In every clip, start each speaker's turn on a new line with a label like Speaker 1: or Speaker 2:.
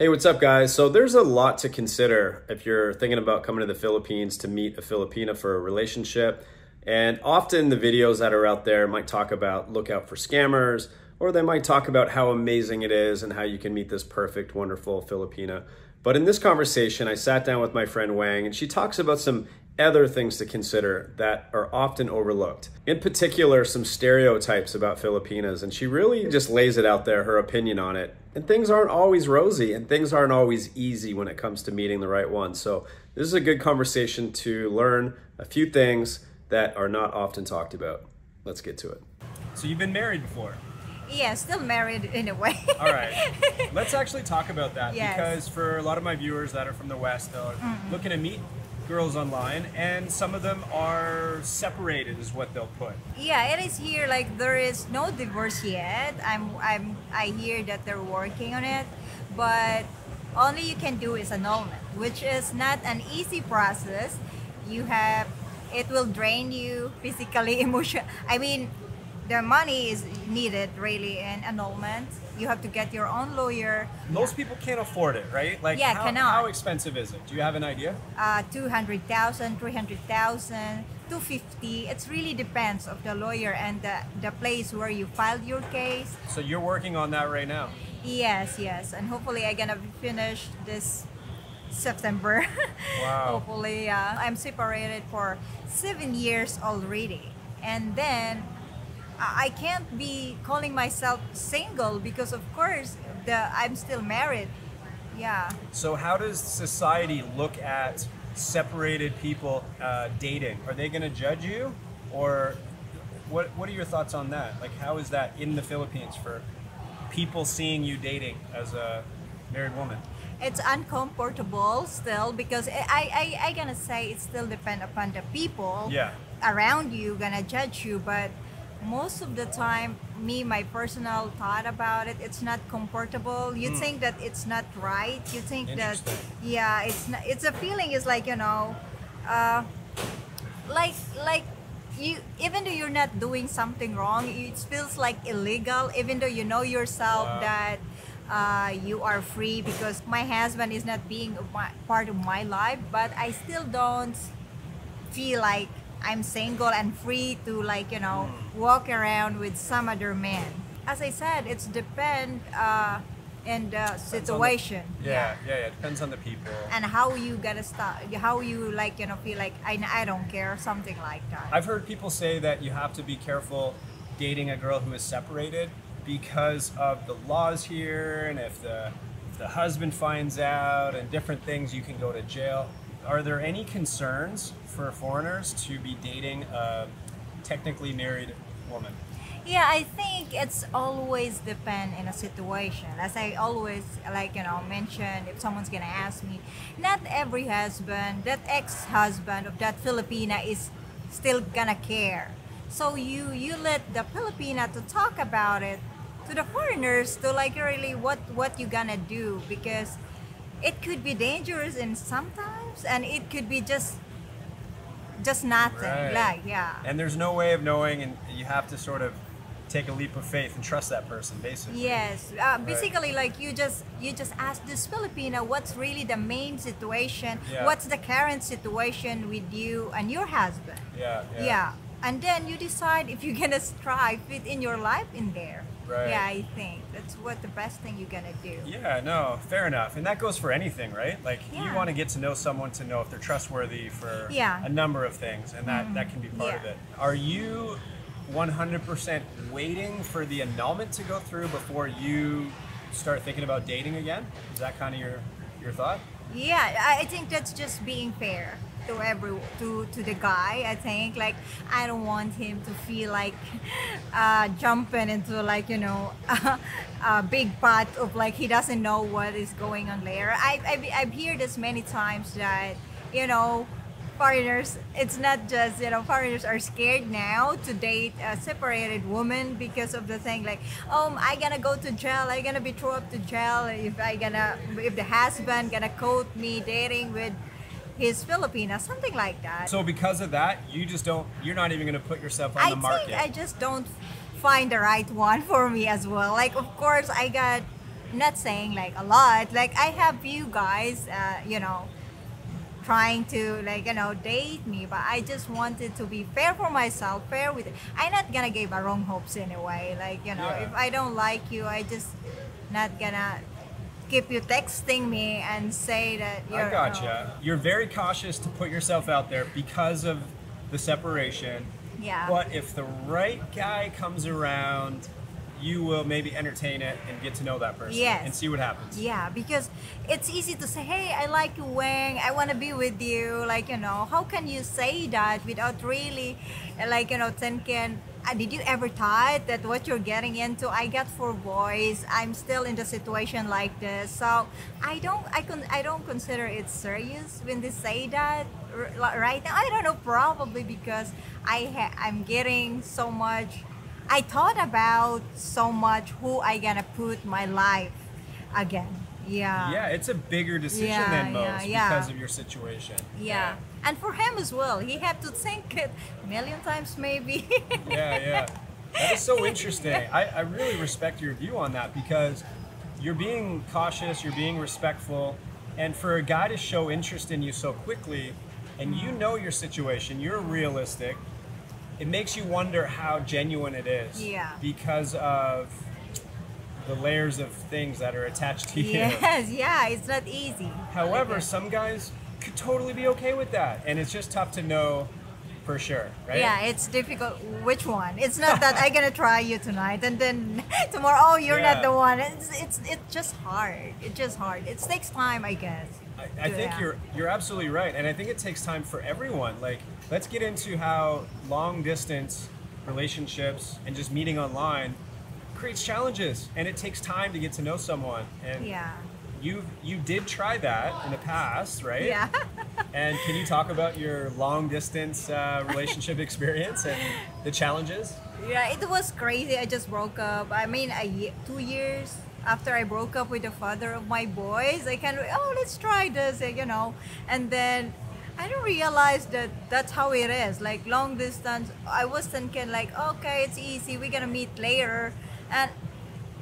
Speaker 1: Hey, what's up guys? So there's a lot to consider if you're thinking about coming to the Philippines to meet a Filipina for a relationship. And often the videos that are out there might talk about look out for scammers, or they might talk about how amazing it is and how you can meet this perfect, wonderful Filipina. But in this conversation, I sat down with my friend Weng, and she talks about some other things to consider that are often overlooked. In particular, some stereotypes about Filipinas, and she really just lays it out there, her opinion on it. And things aren't always rosy, and things aren't always easy when it comes to meeting the right one. So this is a good conversation to learn a few things that are not often talked about. Let's get to it.
Speaker 2: So you've been married before?
Speaker 3: Yeah, still married in a way.
Speaker 2: All right. Let's actually talk about that,
Speaker 3: yes.
Speaker 2: Because for a lot of my viewers that are from the West, they're looking to meet girls online, and some of them are separated is what they'll put.
Speaker 3: Yeah, it is here like there is no divorce yet. I hear that they're working on it, but only you can do is annulment, which is not an easy process. It will drain you physically, emotionally. I mean, the money is needed really in annulment. You have to get your own lawyer.
Speaker 2: Most people can't afford it, right? Like,
Speaker 3: yeah,
Speaker 2: how expensive is it? Do you have an idea?
Speaker 3: 200,000, 300,000, 250. It really depends of the lawyer and the place where you filed your case.
Speaker 2: So you're working on that right now?
Speaker 3: Yes, and hopefully I'm gonna finish this September.
Speaker 2: Wow.
Speaker 3: Hopefully, I'm separated for 7 years already, and then I can't be calling myself single because of course I'm still married. Yeah.
Speaker 2: So how does society look at separated people dating? Are they going to judge you, or what are your thoughts on that? Like, how is that in the Philippines for people seeing you dating as a married woman?
Speaker 3: It's uncomfortable still because I gonna say it still depend upon the people around you gonna judge you, but most of the time, my personal thought about it, it's not comfortable. You think that it's not right. You think that, yeah, it's not, it's a feeling is like, you know, like you, even though you're not doing something wrong, it feels like illegal, even though you know yourself that you are free because my husband is not being part of my life, but I still don't feel like I'm single and free to, like, you know, walk around with some other man. As I said, it's depend in the situation.
Speaker 2: Yeah, it depends on the people.
Speaker 3: And how you gonna start, how you, like, you know, feel like I don't care, something like that.
Speaker 2: I've heard people say that you have to be careful dating a girl who is separated because of the laws here, and if the husband finds out and different things, you can go to jail. Are there any concerns for foreigners to be dating a technically married woman?
Speaker 3: Yeah, I think it's always depend in a situation. As I always, like, you know, mention, if someone's gonna ask me, not every husband, that ex-husband of that Filipina is still gonna care. So you let the Filipina to talk about it to the foreigners to, like, really what you gonna do, because it could be dangerous in sometimes, and it could be just nothing.
Speaker 2: Right.
Speaker 3: Like, yeah.
Speaker 2: And there's no way of knowing, and you have to sort of take a leap of faith and trust that person, basically.
Speaker 3: Yes. Basically, like, you just ask this Filipina what's really the main situation, what's the current situation with you and your husband. Yeah. And then you decide if you're gonna try fit in your life in there.
Speaker 2: Right.
Speaker 3: Yeah, I think that's what the best thing you're gonna do.
Speaker 2: Yeah, no, fair enough. And that goes for anything, right? Like, you want to get to know someone to know if they're trustworthy for a number of things, and that can be part of it. Are you 100% waiting for the annulment to go through before you start thinking about dating again? Is that kind of your thought?
Speaker 3: Yeah, I think that's just being fair to the guy. I think, like, I don't want him to feel like jumping into, like, you know, a big pot of, like, he doesn't know what is going on there. I've heard this many times that, you know, foreigners, it's not just, you know, foreigners are scared now to date a separated woman because of the thing, like, oh, I gonna go to jail, I gonna be thrown up to jail if the husband gonna quote me dating with his Filipina, something like that.
Speaker 2: So because of that, you're not even going to put yourself on the market.
Speaker 3: I just don't find the right one for me as well. Like, of course, I got not saying like a lot. Like I have you guys, trying to like date me, but I just wanted to be fair for myself, fair with it. I'm not gonna give a wrong hopes anyway. Like
Speaker 2: Yeah.
Speaker 3: if I don't like you, I just not gonna keep you texting me and say that you're.
Speaker 2: I gotcha. You're very cautious to put yourself out there because of the separation.
Speaker 3: Yeah.
Speaker 2: But if the right guy comes around, you will maybe entertain it and get to know that person.
Speaker 3: Yes.
Speaker 2: And see what happens.
Speaker 3: Yeah, because it's easy to say, hey, I like you, Weng, I want to be with you. Like, how can you say that without really, like, thinking, did you ever thought that what you're getting into? I got 4 boys. I'm still in the situation like this. So I don't consider it serious when they say that right now. I don't know, probably because I'm getting so much. I thought about so much who I gonna put my life again. Yeah.
Speaker 2: Yeah, it's a bigger decision
Speaker 3: Yeah,
Speaker 2: than most
Speaker 3: yeah.
Speaker 2: because of your situation.
Speaker 3: Yeah. And for him as well, he had to think it a million times maybe.
Speaker 2: Yeah. That is so interesting. I really respect your view on that because you're being cautious, you're being respectful, and for a guy to show interest in you so quickly, and you know your situation, you're realistic, it makes you wonder how genuine it is.
Speaker 3: Yeah.
Speaker 2: Because of the layers of things that are attached to you.
Speaker 3: Yes, yeah, it's not easy.
Speaker 2: However, some guys could totally be okay with that, and it's just tough to know for sure, right?
Speaker 3: Yeah, it's difficult. Which one? It's not that I'm gonna try you tonight and then tomorrow, oh, you're
Speaker 2: Yeah.
Speaker 3: not the one. It's just hard. It's just hard. It takes time, I guess.
Speaker 2: I think
Speaker 3: Yeah.
Speaker 2: you're absolutely right, and I think it takes time for everyone. Like, let's get into how long distance relationships and just meeting online creates challenges, and it takes time to get to know someone. And
Speaker 3: Yeah.
Speaker 2: you did try that in the past, right?
Speaker 3: Yeah.
Speaker 2: And can you talk about your long distance relationship experience and the challenges?
Speaker 3: Yeah, it was crazy. I just broke up. I mean, 2 years after I broke up with the father of my boys, I kind of, let's try this, And then I didn't realize that that's how it is. Like long distance, I was thinking like, okay, it's easy. We're gonna meet later, and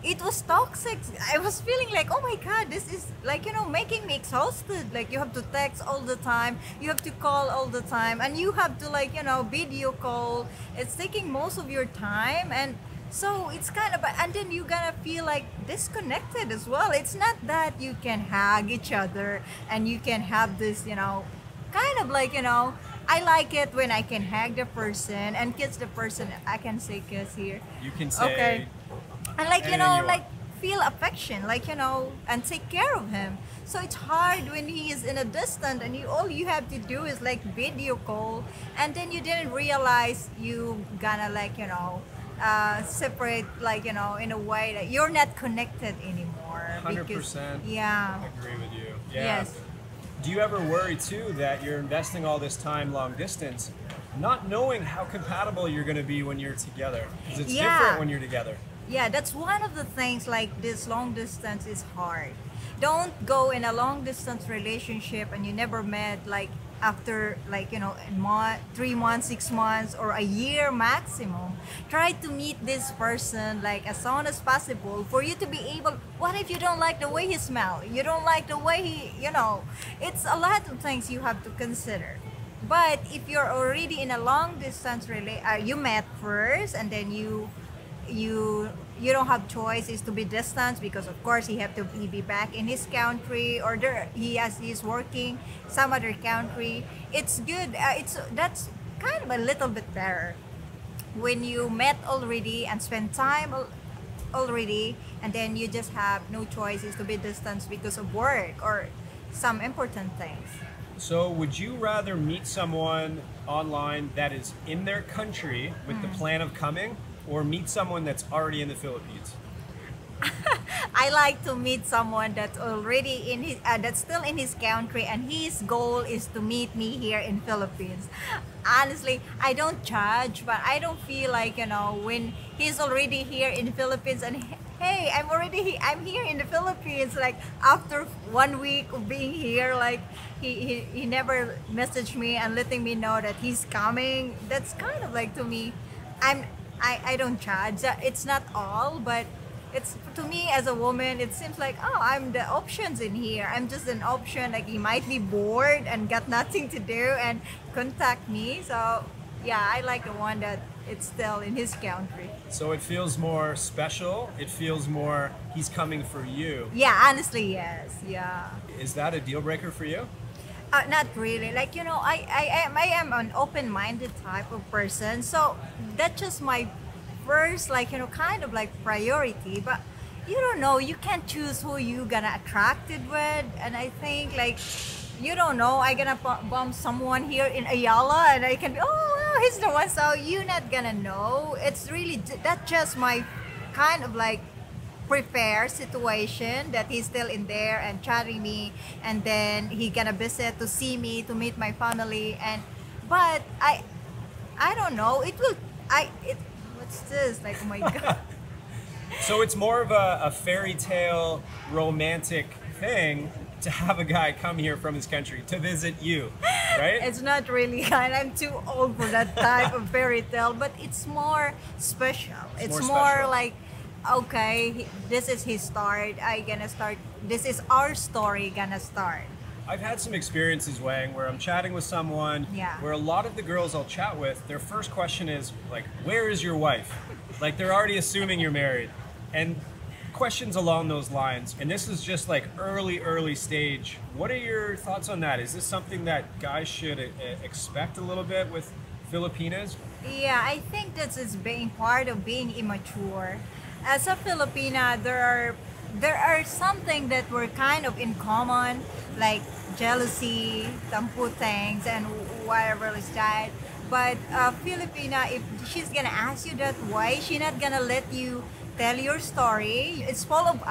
Speaker 3: it was toxic. I was feeling like, oh my god, this is like making me exhausted. Like you have to text all the time, you have to call all the time, and you have to like video call. It's taking most of your time, and so it's kind of, and then you're gonna feel like disconnected as well. It's not that you can hug each other and you can have this kind of like I like it when I can hug the person and kiss the person. I can say kiss here.
Speaker 2: You can say,
Speaker 3: Okay. And like
Speaker 2: anything you want.
Speaker 3: like feel affection, like and take care of him. So it's hard when he is in a distance, and all you have to do is like video call, and then you didn't realize you gonna like separate, like in a way that you're not connected anymore.
Speaker 2: 100%.
Speaker 3: Yeah.
Speaker 2: agree with you. Yeah.
Speaker 3: Yes.
Speaker 2: Do you ever worry too that you're investing all this time long distance, not knowing how compatible you're going to be when you're together? Because it's
Speaker 3: Yeah.
Speaker 2: different when you're together.
Speaker 3: Yeah, that's one of the things. Like this long distance is hard. Don't go in a long distance relationship and you never met like after like 3 months, 6 months, or a year maximum. Try to meet this person like as soon as possible for you to be able. What if you don't like the way he smells? You don't like the way he it's a lot of things you have to consider. But if you're already in a long distance you met first, and then you don't have choice is to be distant, because of course he have to be back in his country, or he's working some other country. It's good. That's kind of a little bit better when you met already and spend time already, and then you just have no choice is to be distant because of work or some important things.
Speaker 2: So would you rather meet someone online that is in their country with the plan of coming, or meet someone that's already in the Philippines?
Speaker 3: I like to meet someone that's already in his that's still in his country, and his goal is to meet me here in Philippines. Honestly, I don't judge, but I don't feel like when he's already here in the Philippines and hey, I'm here in the Philippines, like after 1 week of being here, like he never messaged me and letting me know that he's coming. That's kind of like, to me, I don't judge. It's not all, but it's to me as a woman, it seems like, oh, I'm the options in here. I'm just an option. Like he might be bored and got nothing to do and contact me. So yeah, I like the one that it's still in his country.
Speaker 2: So it feels more special. It feels more he's coming for you.
Speaker 3: Yeah, honestly, yes. Yeah.
Speaker 2: Is that a deal breaker for you?
Speaker 3: Not really. Like, you know, I am an open-minded type of person. So that's just my first, like, you know, kind of like priority. But you don't know. You can't choose who you gonna attracted with. And I think like, you don't know. I gonna bump someone here in Ayala, and I can be, oh, well, he's the one. So you're not gonna know. It's really that's just my kind of like prepare situation that he's still in there and chatting me, and then he gonna visit to see me, to meet my family. And but I don't know, it will what's this, like, oh my god.
Speaker 2: So it's more of a fairy tale romantic thing to have a guy come here from his country to visit you, right?
Speaker 3: It's not really kind. I'm too old for that type of fairy tale, but it's more special. It's more
Speaker 2: special.
Speaker 3: like, okay, this is his start. This is our story gonna start.
Speaker 2: I've had some experiences, Wang, where I'm chatting with someone,
Speaker 3: Yeah.
Speaker 2: where a lot of the girls I'll chat with, their first question is like, where is your wife? Like they're already assuming you're married. And questions along those lines. And this is just like early stage. What are your thoughts on that? Is this something that guys should expect a little bit with Filipinas?
Speaker 3: Yeah, I think this is being part of being immature. As a Filipina, there are something that we're kind of in common, like jealousy, tampu things, and whatever is that. But Filipina, if she's gonna ask you that why, she's not gonna let you tell your story. It's full of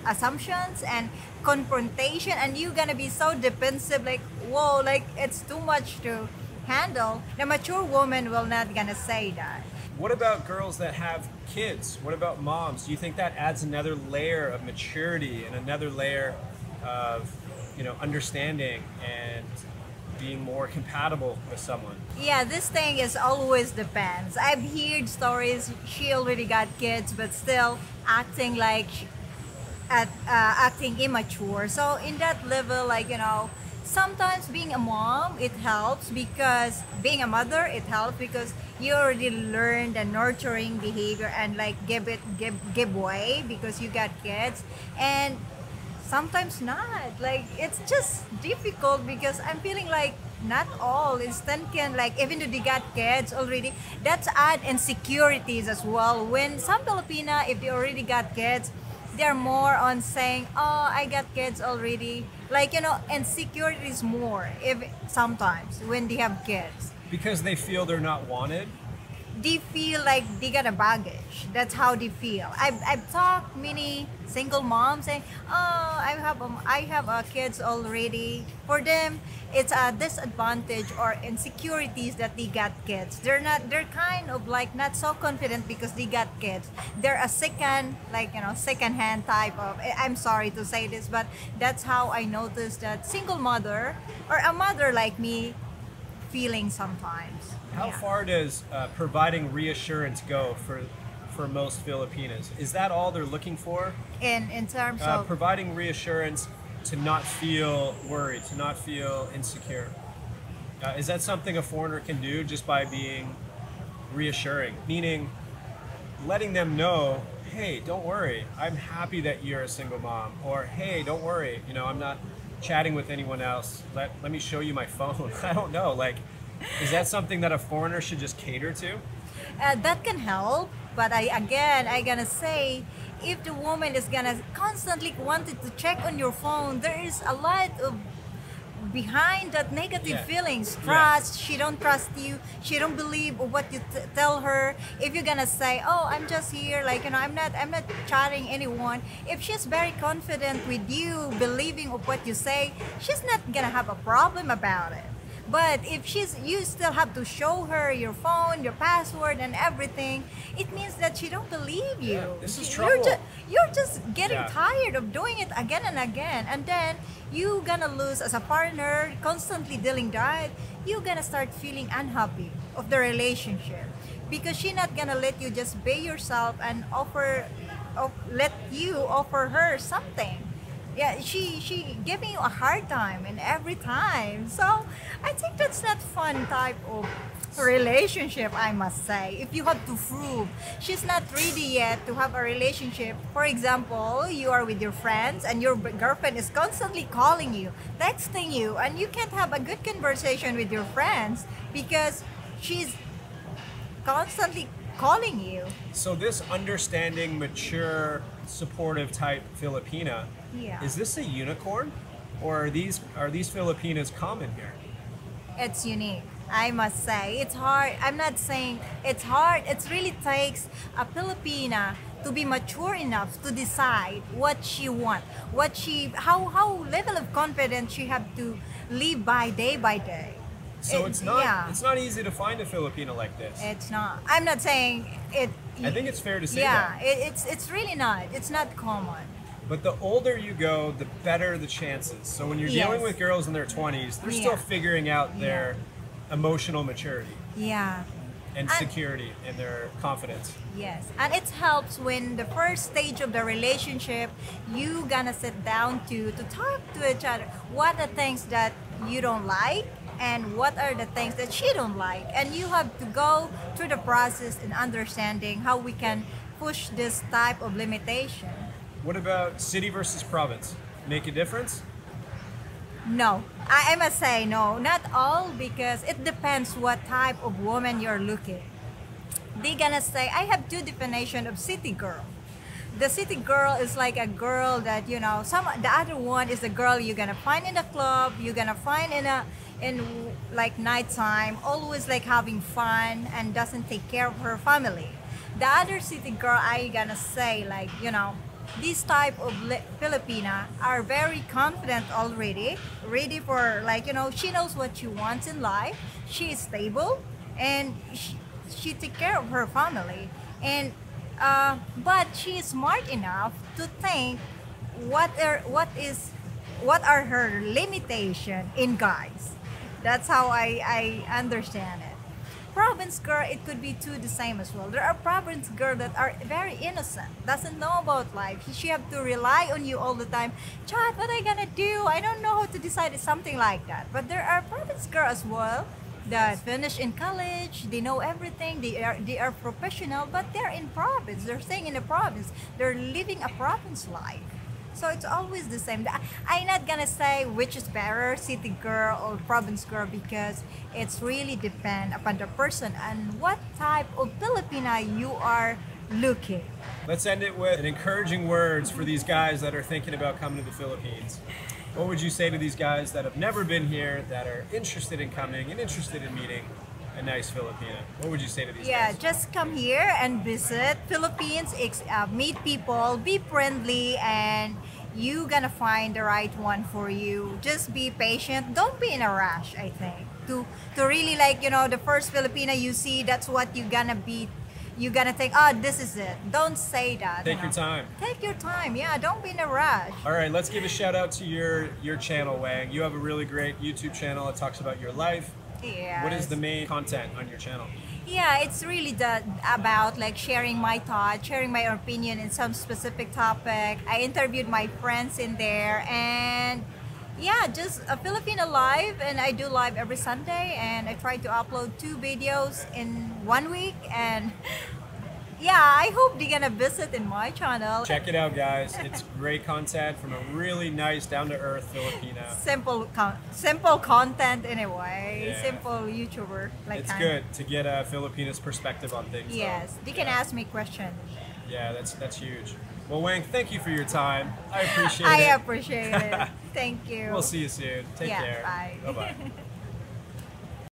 Speaker 3: assumptions and confrontation, and you're gonna be so defensive, like, whoa, like it's too much to handle. The mature woman will not gonna say that.
Speaker 2: What about girls that have kids? What about moms? Do you think that adds another layer of maturity and another layer of, you know, understanding and being more compatible with someone?
Speaker 3: Yeah, this thing is always depends. I've heard stories she already got kids but still acting like acting immature. So in that level, like, you know, sometimes being a mom, it helps because being a mother, it helps because you already learned the nurturing behavior and like give way because you got kids. And sometimes not, like it's just difficult because I'm feeling like not all instant can, like even though they got kids already, that's add insecurities as well. When some Filipina, if they already got kids, they're more on saying, oh, I got kids already, like, you know, insecurities more if sometimes when they have kids
Speaker 2: Because they feel they're not wanted?
Speaker 3: they feel like they got a baggage. That's how they feel. I've talked many single moms saying, "Oh, I have kids already." For them, it's a disadvantage or insecurities that they got kids. They're kind of like not so confident because they got kids. They're a second, like, you know, second hand type of. I'm sorry to say this, but that's how I noticed that single mother or a mother like me feeling sometimes.
Speaker 2: How
Speaker 3: Yeah.
Speaker 2: far does providing reassurance go for most Filipinas? Is that all they're looking for?
Speaker 3: In terms of
Speaker 2: Providing reassurance to not feel worried, to not feel insecure. Is that something a foreigner can do just by being reassuring? Meaning letting them know, hey, don't worry, I'm happy that you're a single mom. Or, hey, don't worry, you know, I'm not chatting with anyone else. Let me show you my phone. I don't know, like, is that something that a foreigner should just cater to?
Speaker 3: that can help, but I gonna say, if the woman is gonna constantly wanted to check on your phone, there is a lot of behind that negative
Speaker 2: Yeah.
Speaker 3: feelings. Trust, she don't trust you, she don't believe what you tell her. If you're gonna say, oh, I'm just here, like, you know, I'm not chatting anyone, if she's very confident with you, believing of what you say, she's not gonna have a problem about it. But if you still have to show her your phone, your password, and everything, it means that she don't believe you.
Speaker 2: Yeah, this is
Speaker 3: You're
Speaker 2: trouble.
Speaker 3: you're just getting
Speaker 2: Yeah.
Speaker 3: tired of doing it again and again, and then you gonna lose as a partner, constantly dealing that. You gonna start feeling unhappy of the relationship because she not gonna let you just be yourself and offer let you offer her something. Yeah, she giving you a hard time and every time. So I think that's not fun type of relationship, I must say. If you have to prove she's not ready yet to have a relationship, for example, you are with your friends and your girlfriend is constantly calling you, texting you, and you can't have a good conversation with your friends because she's constantly calling you.
Speaker 2: So this understanding, mature, supportive type Filipina,
Speaker 3: Yeah.
Speaker 2: is this a unicorn, or are these Filipinas common here?
Speaker 3: It's unique, I must say. It's hard. I'm not saying it's hard. It really takes a Filipina to be mature enough to decide what she wants, how level of confidence she have to live by day.
Speaker 2: So it's not easy to find a Filipina like this.
Speaker 3: It's not. I'm not saying it.
Speaker 2: I think it's fair to say
Speaker 3: yeah,
Speaker 2: that.
Speaker 3: it's really not. It's not common.
Speaker 2: But the older you go, the better the chances. So when you're
Speaker 3: Yes.
Speaker 2: dealing with girls in their 20s, they're still
Speaker 3: Yeah.
Speaker 2: figuring out their emotional maturity
Speaker 3: Yeah.
Speaker 2: and security and their confidence.
Speaker 3: Yes, and it helps when the first stage of the relationship, you gonna sit down to talk to each other. What are things that you don't like, and what are the things that she don't like, and you have to go through the process in understanding how we can push this type of limitation.
Speaker 2: What about city versus province? Make a difference?
Speaker 3: No, I must say no, not all, because it depends what type of woman you're looking. They gonna say, I have two definition of city girl. The city girl is like a girl that, you know, the other one is the girl you're gonna find in the club, you're gonna find in like nighttime, always like having fun and doesn't take care of her family. The other city girl, I gonna say, like, you know, these type of Filipina are very confident already, ready for, like, you know, she knows what she wants in life, she is stable, and she take care of her family, and but she is smart enough to think what are her limitation in guys. That's how I understand it. Province girl, it could be too the same as well. There are province girls that are very innocent, doesn't know about life. She have to rely on you all the time. Chad, what I gonna do? I don't know how to decide. It's something like that. But there are province girls as well that finish in college. They know everything. They are professional, but they're in province. They're staying in the province. They're living a province life. So it's always the same. I'm not gonna say which is better, city girl or province girl, because it's really depend upon the person and what type of Filipina you are looking.
Speaker 2: Let's end it with encouraging words for these guys that are thinking about coming to the Philippines. What would you say to these guys that have never been here, that are interested in coming and interested in meeting a nice Filipina? What would you say to these guys?
Speaker 3: Just come here and visit Philippines, meet people, be friendly, and you gonna find the right one for you. Just be patient. Don't be in a rush, I think. To really, like, you know, the first Filipina you see, that's what you're gonna be. You're gonna think, oh, this is it. Don't say that.
Speaker 2: Take your time.
Speaker 3: Take your time. Yeah, don't be in a rush.
Speaker 2: All right, let's give a shout out to your channel, Weng. You have a really great YouTube channel that talks about your life.
Speaker 3: Yeah.
Speaker 2: What is the main content on your channel?
Speaker 3: Yeah, it's really about like sharing my thoughts, sharing my opinion in some specific topic. I interviewed my friends in there, and yeah, just a Filipino live, and I do live every Sunday, and I try to upload 2 videos in 1 week, and yeah, I hope they're gonna visit in my channel.
Speaker 2: Check it out, guys. It's great content from a really nice, down-to-earth Filipina.
Speaker 3: Simple content in a way.
Speaker 2: Yeah.
Speaker 3: Simple YouTuber. Like
Speaker 2: It's good to get a Filipina's perspective on things.
Speaker 3: Yes,
Speaker 2: though.
Speaker 3: they can ask me questions.
Speaker 2: Yeah, that's huge. Well, Weng, thank you for your time. I appreciate it.
Speaker 3: I appreciate it. Thank you.
Speaker 2: We'll see you soon. Take care.
Speaker 3: Bye.
Speaker 2: Bye-bye.